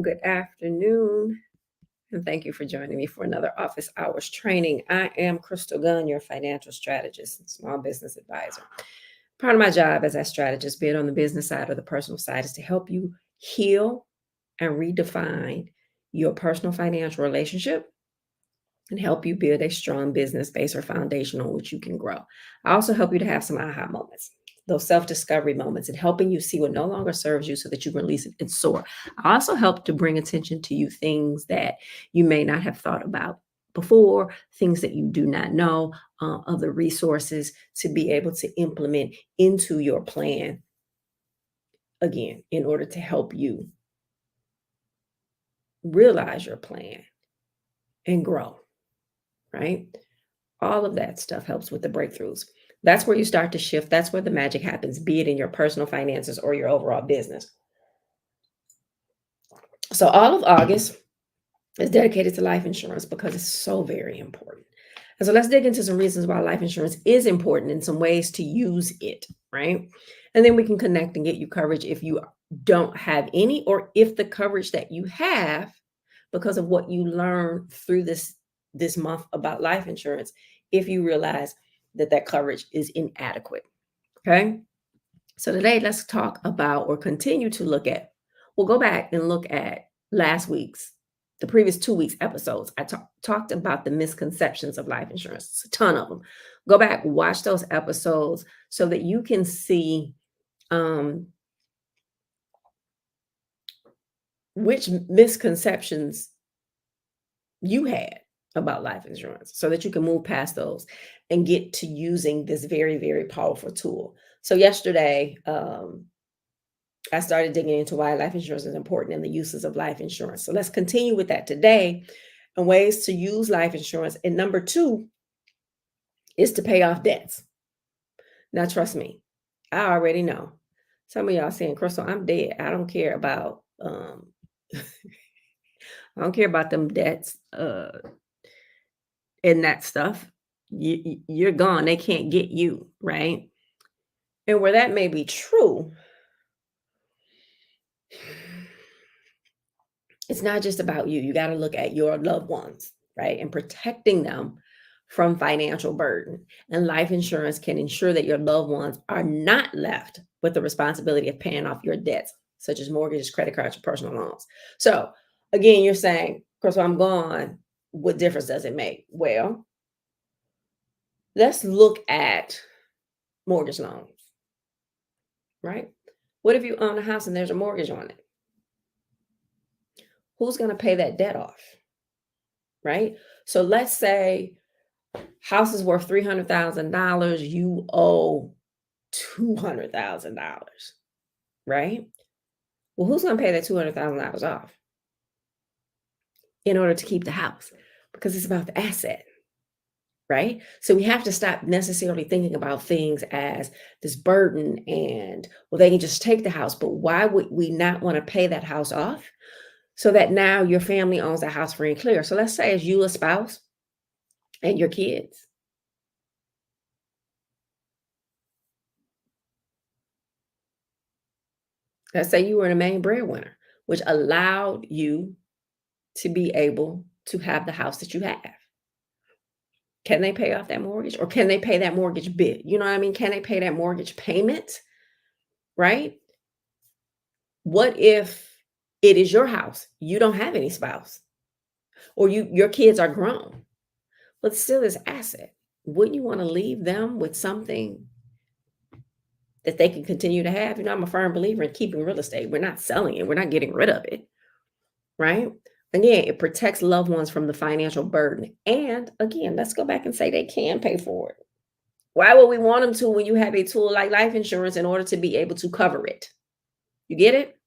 Good afternoon, and thank you for joining me for another office hours training. I am Crystal Gunn, your financial strategist and small business advisor. Part of my job as a strategist, be it on the business side or the personal side, is to help you heal and redefine your personal financial relationship and help you build a strong business base or foundation on which you can grow. I also help you to have some aha moments, those self-discovery moments, and helping you see what no longer serves you so that you can release it and soar. I also help to bring attention to you things that you may not have thought about before, things that you do not know, other resources to be able to implement into your plan, again, in order to help you realize your plan and grow, right? All of that stuff helps with the breakthroughs. That's where you start to shift. That's where the magic happens, be it in your personal finances or your overall business. So all of August is dedicated to life insurance because it's so very important. And so let's dig into some reasons why life insurance is important and some ways to use it, right? And then we can connect and get you coverage if you don't have any, or if the coverage that you have, because of what you learned through this month about life insurance, if you realize that coverage is inadequate. Okay. So today, let's talk about, or continue to look at, we'll go back and look at the previous 2 weeks episodes. I talked about the misconceptions of life insurance. It's a ton of them. Go back, watch those episodes so that you can see which misconceptions you had about life insurance so that you can move past those and get to using this very, very powerful tool. So yesterday, I started digging into why life insurance is important and the uses of life insurance. So let's continue with that today, and ways to use life insurance. And number 2 is to pay off debts. Now, trust me, I already know. Some of y'all saying, Crystal, I'm dead. I don't care about I don't care about them debts and that stuff. You're gone. They can't get you, right? And where that may be true, it's not just about you. You got to look at your loved ones, right? And protecting them from financial burden. And life insurance can ensure that your loved ones are not left with the responsibility of paying off your debts, such as mortgages, credit cards, or personal loans. So again, you're saying, Crystal, I'm gone. What difference does it make? Well, let's look at mortgage loans, right? What if you own a house and there's a mortgage on it? Who's going to pay that debt off, right? So let's say house is worth $300,000, you owe $200,000, right? Well, who's going to pay that $200,000 off in order to keep the house? Because it's about the asset, right? So we have to stop necessarily thinking about things as this burden and, well, they can just take the house, but why would we not want to pay that house off so that now your family owns the house free and clear? So let's say it's you, a spouse, and your kids. Let's say you were the main breadwinner, which allowed you to be able to have the house that you have. Can they pay off that mortgage, or can they pay that mortgage bill? You know what I mean? Can they pay that mortgage payment? Right? What if it is your house? You don't have any spouse, or your kids are grown, but still is asset. Wouldn't you want to leave them with something that they can continue to have? You know, I'm a firm believer in keeping real estate. We're not selling it. We're not getting rid of it. Right? Again, it protects loved ones from the financial burden. And again, let's go back and say they can pay for it. Why would we want them to when you have a tool like life insurance in order to be able to cover it? You get it?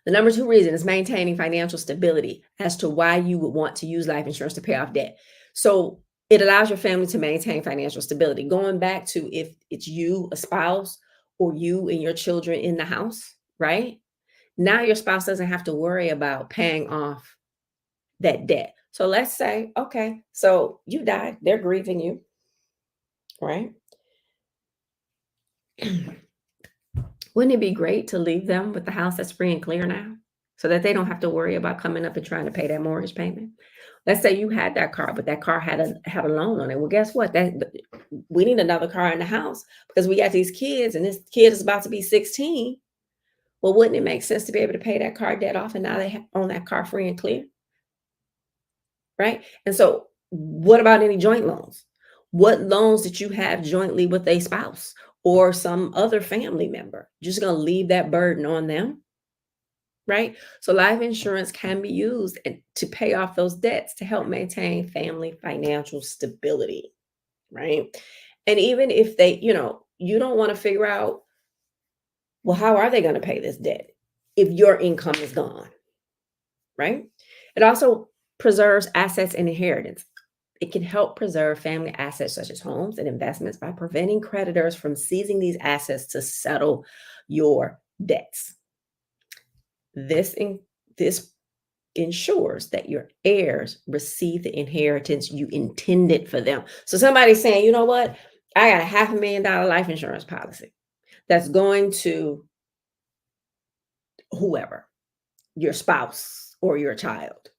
The number two reason is maintaining financial stability as to why you would want to use life insurance to pay off debt. So it allows your family to maintain financial stability. Going back to if it's you, a spouse, or you and your children in the house, right? Now your spouse doesn't have to worry about paying off that debt. So let's say, okay, so you died, they're grieving you, right? Wouldn't it be great to leave them with the house that's free and clear now so that they don't have to worry about coming up and trying to pay that mortgage payment? Let's say you had that car, but that car had a loan on it. Well, guess what? That we need another car in the house because we got these kids and this kid is about to be 16. Well, wouldn't it make sense to be able to pay that car debt off and now they own that car free and clear? Right? And so, what about any joint loans? What loans that you have jointly with a spouse or some other family member? Just going to leave that burden on them, right? So, life insurance can be used to pay off those debts to help maintain family financial stability, right? And even if they, you don't want to figure out, well, how are they going to pay this debt if your income is gone, right? It also preserves assets and inheritance. It can help preserve family assets such as homes and investments by preventing creditors from seizing these assets to settle your debts. This ensures that your heirs receive the inheritance you intended for them. So somebody's saying, you know what? I got a $500,000 life insurance policy that's going to whoever, your spouse or your child,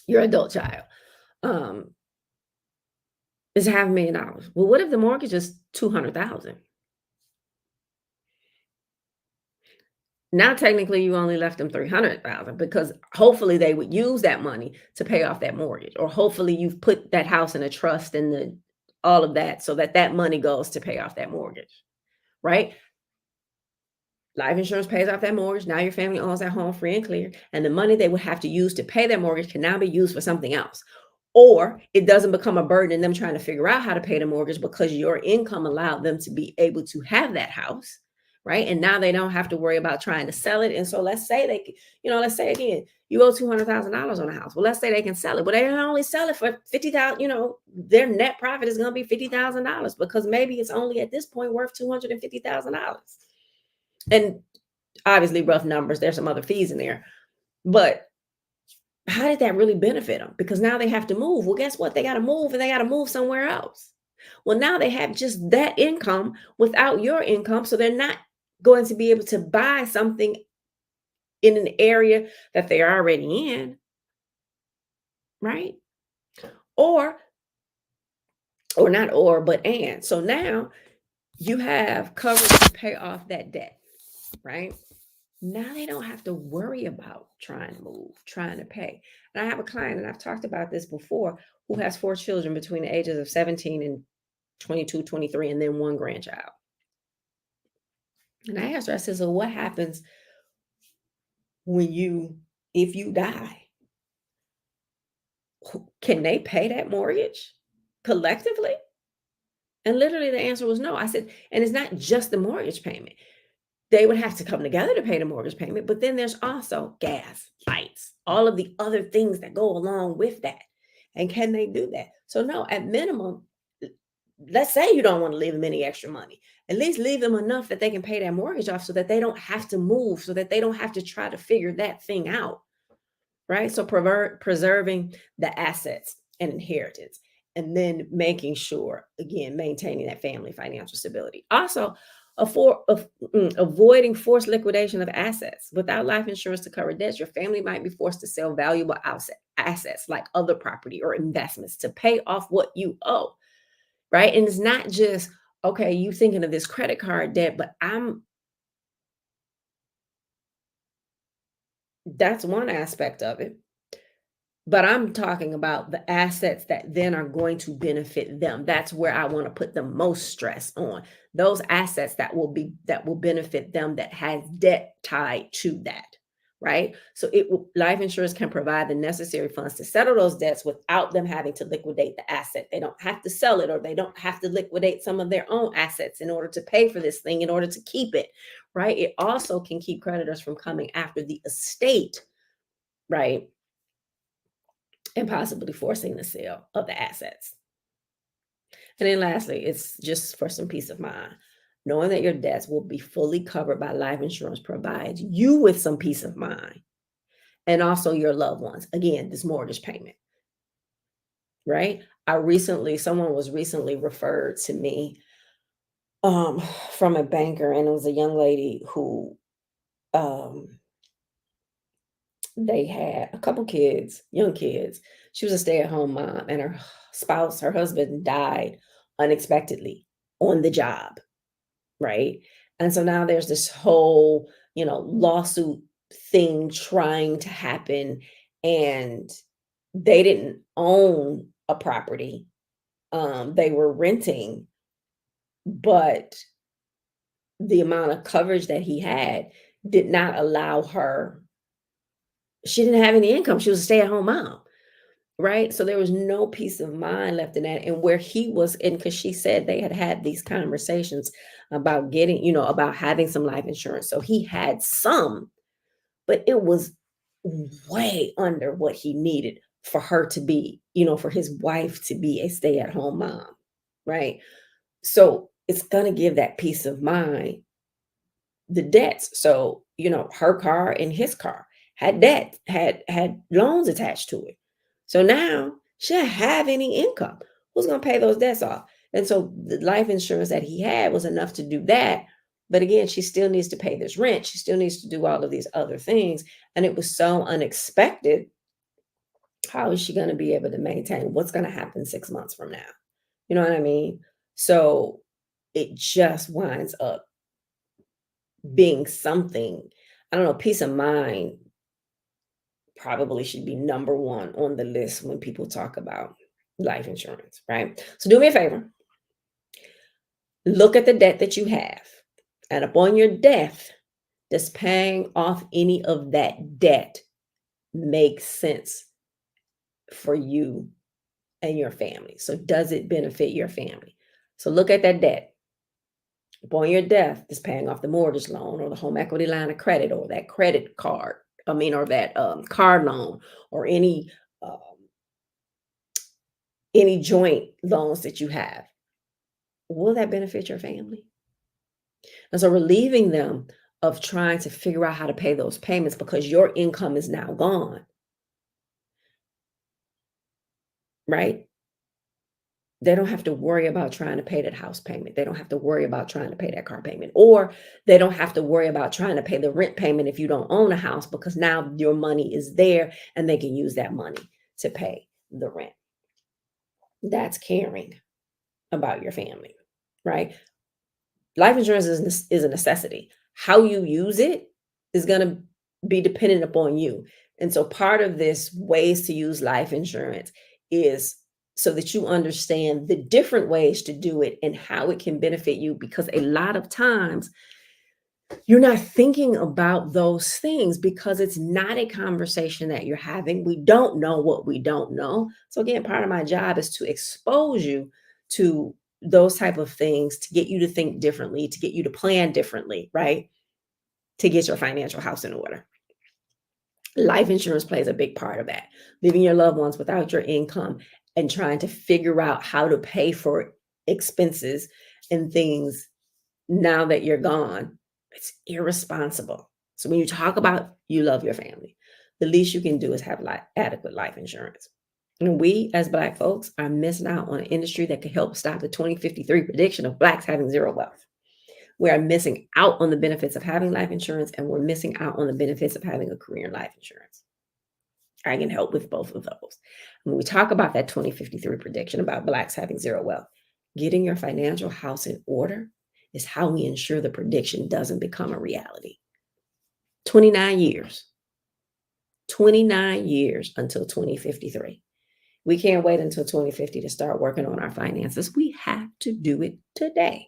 your adult child. Is $500,000. Well, what if the mortgage is 200,000? Now, technically, you only left them 300,000 because hopefully they would use that money to pay off that mortgage, or hopefully you've put that house in a trust and all of that so that that money goes to pay off that mortgage, right? Life insurance pays off that mortgage. Now your family owns that home free and clear. And the money they would have to use to pay that mortgage can now be used for something else. Or it doesn't become a burden in them trying to figure out how to pay the mortgage because your income allowed them to be able to have that house. Right. And now they don't have to worry about trying to sell it. And so let's say let's say again, you owe $200,000 on a house. Well, let's say they can sell it, but they can only sell it for 50,000. Their net profit is going to be $50,000 because maybe it's only at this point worth $250,000. And obviously rough numbers, there's some other fees in there, but how did that really benefit them? Because now they have to move. Well, guess what? They got to move and they got to move somewhere else. Well, now they have just that income without your income. So they're not going to be able to buy something in an area that they're already in, right? Or not or, but and. So now you have coverage to pay off that debt, right? Now they don't have to worry about trying to move, trying to pay. And I have a client, and I've talked about this before, who has four children between the ages of 17 and 22, 23, and then one grandchild. And I asked her, I said, so what happens if you die? Can they pay that mortgage collectively? And literally the answer was no. I said, and it's not just the mortgage payment. They would have to come together to pay the mortgage payment, but then there's also gas, lights, all of the other things that go along with that. And can they do that? So no, at minimum, let's say you don't want to leave them any extra money. At least leave them enough that they can pay that mortgage off so that they don't have to move, so that they don't have to try to figure that thing out. Right? So preserving the assets and inheritance, and then making sure, again, maintaining that family financial stability. Also, avoiding forced liquidation of assets. Without life insurance to cover debts, your family might be forced to sell valuable assets like other property or investments to pay off what you owe, right? And it's not just, okay, you thinking of this credit card debt, but that's one aspect of it. But I'm talking about the assets that then are going to benefit them. That's where I want to put the most stress on. Those assets that will benefit them that has debt tied to that. right? So life insurance can provide the necessary funds to settle those debts without them having to liquidate the asset. They don't have to sell it, or they don't have to liquidate some of their own assets in order to pay for this thing, in order to keep it, right? It also can keep creditors from coming after the estate, right? And possibly forcing the sale of the assets. And then lastly, it's just for some peace of mind. Knowing that your debts will be fully covered by life insurance provides you with some peace of mind, and also your loved ones. Again, this mortgage payment, right? Someone was recently referred to me um from a banker, and it was a young lady who um they had a couple kids, young kids. She was a stay-at-home mom, and her husband died unexpectedly on the job, right? And so now there's this whole, lawsuit thing trying to happen, and they didn't own a property. They were renting, but the amount of coverage that he had did not allow her. She didn't have any income. She was a stay-at-home mom, right? So there was no peace of mind left in that. And where he was in, because she said they had had these conversations about getting, about having some life insurance. So he had some, but it was way under what he needed for her to be, for his wife to be a stay-at-home mom, right? So it's going to give that peace of mind, the debts. So, her car and his car had debt, had loans attached to it. So now she didn't have any income. Who's going to pay those debts off? And so the life insurance that he had was enough to do that. But again, she still needs to pay this rent. She still needs to do all of these other things. And it was so unexpected. How is she going to be able to maintain what's going to happen 6 months from now? You know what I mean? So it just winds up being something. I don't know, peace of mind probably should be number one on the list when people talk about life insurance, right? So do me a favor, look at the debt that you have, and upon your death, does paying off any of that debt make sense for you and your family? So does it benefit your family? So look at that debt. Upon your death, is paying off the mortgage loan or the home equity line of credit or that credit card, or that car loan, or um, any joint loans that you have. Will that benefit your family? And so relieving them of trying to figure out how to pay those payments because your income is now gone, right? They don't have to worry about trying to pay that house payment. They don't have to worry about trying to pay that car payment. Or they don't have to worry about trying to pay the rent payment if you don't own a house, because now your money is there and they can use that money to pay the rent. That's caring about your family, right? Life insurance is a necessity. How you use it is going to be dependent upon you. And so part of this ways to use life insurance is so that you understand the different ways to do it and how it can benefit you, because a lot of times you're not thinking about those things because it's not a conversation that you're having. We don't know what we don't know. So again, part of my job is to expose you to those type of things, to get you to think differently, to get you to plan differently, right? To get your financial house in order. Life insurance plays a big part of that. Leaving your loved ones without your income and trying to figure out how to pay for expenses and things now that you're gone, it's irresponsible. So when you talk about you love your family, the least you can do is have adequate life insurance. And we as Black folks are missing out on an industry that could help stop the 2053 prediction of Blacks having zero wealth. We are missing out on the benefits of having life insurance, and we're missing out on the benefits of having a career in life insurance. I can help with both of those. When we talk about that 2053 prediction about Blacks having zero wealth, getting your financial house in order is how we ensure the prediction doesn't become a reality. 29 years, 29 years until 2053. We can't wait until 2050 to start working on our finances. We have to do it today.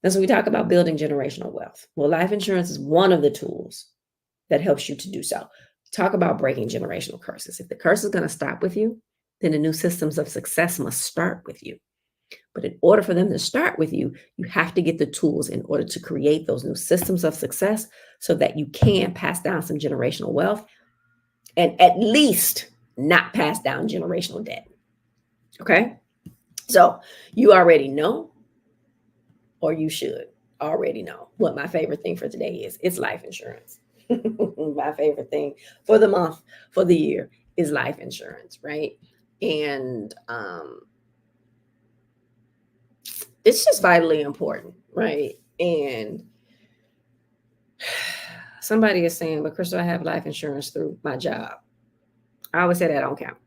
And so we talk about building generational wealth. Well, life insurance is one of the tools that helps you to do so. Talk about breaking generational curses. If the curse is going to stop with you, then the new systems of success must start with you. But in order for them to start with you, you have to get the tools in order to create those new systems of success so that you can pass down some generational wealth and at least not pass down generational debt. Okay? So you already know, or you should already know, what my favorite thing for today is. It's life insurance. My favorite thing for the month, for the year, is life insurance, right? And it's just vitally important, right? And somebody is saying, but Crystal, I have life insurance through my job. I always say that don't count.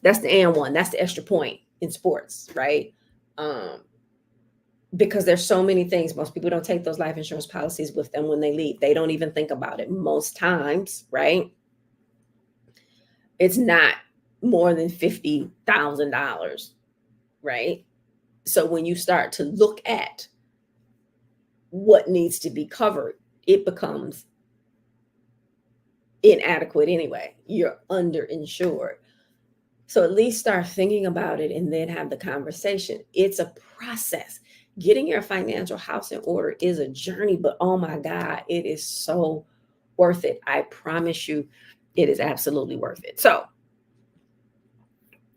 That's the and one. That's the extra point in sports, right? Because there's so many things. Most people don't take those life insurance policies with them when they leave. They don't even think about it most times, right? It's not more than $50,000, right? So when you start to look at what needs to be covered, it becomes inadequate anyway. You're underinsured. So at least start thinking about it and then have the conversation. It's a process. Getting your financial house in order is a journey, but oh my God, it is so worth it. I promise you, it is absolutely worth it. So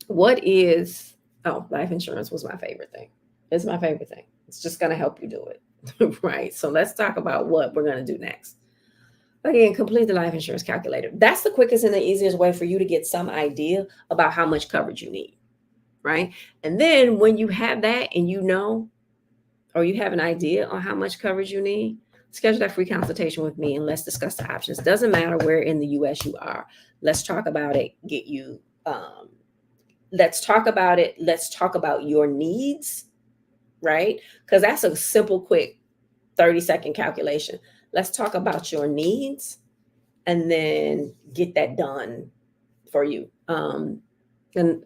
life insurance was my favorite thing. It's my favorite thing. It's just going to help you do it. Right. So let's talk about what we're going to do next. Again, complete the life insurance calculator. That's the quickest and the easiest way for you to get some idea about how much coverage you need. Right. And then when you have that and you know, or you have an idea on how much coverage you need, schedule that free consultation with me and let's discuss the options. Doesn't matter where in the US you are. Let's talk about it. Let's talk about it. Let's talk about your needs, right? Because that's a simple, quick 30-second calculation. Let's talk about your needs and then get that done for you. And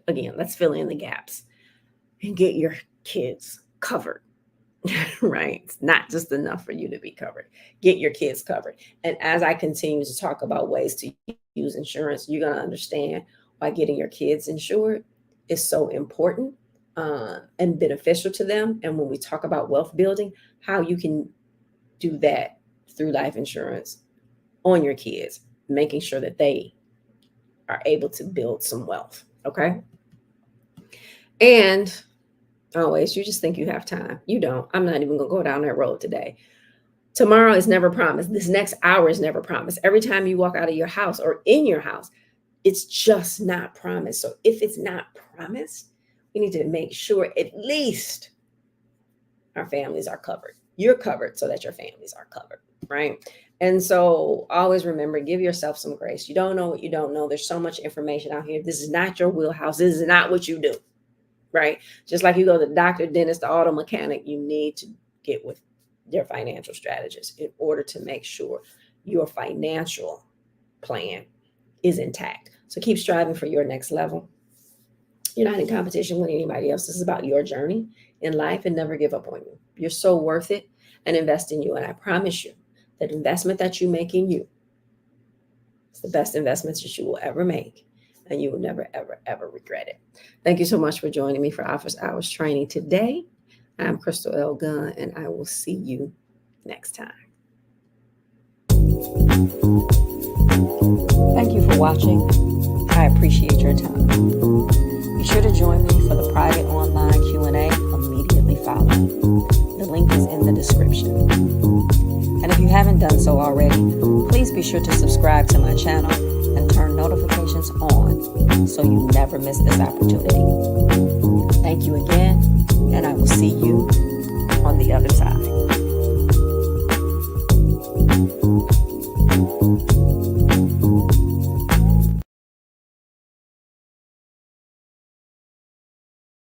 again, let's fill in the gaps and get your kids covered. Right? It's not just enough for you to be covered. Get your kids covered. And as I continue to talk about ways to use insurance, you're going to understand why getting your kids insured is so important and beneficial to them. And when we talk about wealth building, how you can do that through life insurance on your kids, making sure that they are able to build some wealth. Okay. And always, you just think you have time. You don't. I'm not even going to go down that road today. Tomorrow is never promised. This next hour is never promised. Every time you walk out of your house or in your house, it's just not promised. So if it's not promised, we need to make sure at least our families are covered. You're covered so that your families are covered, right? And so always remember, give yourself some grace. You don't know what you don't know. There's so much information out here. This is not your wheelhouse. This is not what you do. Right? Just like you go to the doctor, dentist, the auto mechanic, you need to get with your financial strategist in order to make sure your financial plan is intact. So keep striving for your next level. You're not in competition with anybody else. This is about your journey in life, and never give up on you. You're so worth it, and invest in you. And I promise you that investment that you make in you is the best investments that you will ever make. And you will never, ever, ever regret it. Thank you so much for joining me for Office Hours Training today. I'm Crystal L. Gunn, and I will see you next time. Thank you for watching. I appreciate your time. Be sure to join me for the private online Q&A immediately following. The link is in the description. And if you haven't done so already, please be sure to subscribe to my channel and turn notifications on so you never miss this opportunity. Thank you again, and I will see you on the other side.